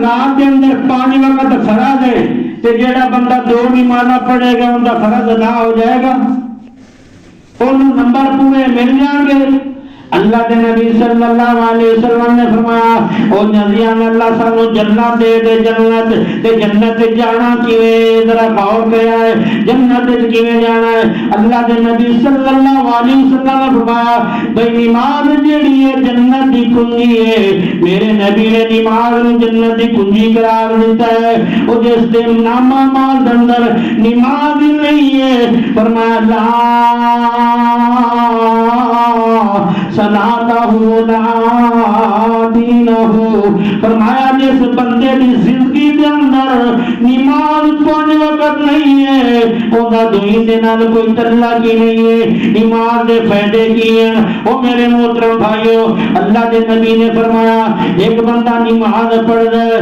رات کے اندر 5 وقت فرض ہے تے جیڑا بندہ 2 نمازاں پڑھے گا ان کا فرض ادا ہو جائے گا، انہوں نمبر پورے مل جائیں گے۔ اللہ کے نبی صلی اللہ علیہ وسلم نے فرمایا او نبیان اللہ سانو جنت دے دے، جنت تے جنت جانا کیویں، ذرا غور کریا ہے جنت کیویں جانا ہے۔ اللہ کے نبی صلی اللہ علیہ وسلم نے فرمایا بھئی نماز جیڑی ہے جنت دی کنجی ہے، میرے نبی نے نماز نو جنت دی کنجی قرار دیتا ہے۔ او جس دے نامہ مال دے اندر نماز ہی نہیں ہے، فرمایا لا صلاۃ لا دین ہو، فرمایا جس بندے دی زندگی دے اندر نماز 5 وقت نہیں ہے اوندا دین دے نال کوئی تعلق ہی نہیں ہے، نماز دے فائدے کی ہیں؟ او میرے محترم بھائیو، اللہ دے نبی نے فرمایا ایک بندہ نماز پڑھ رہا ہے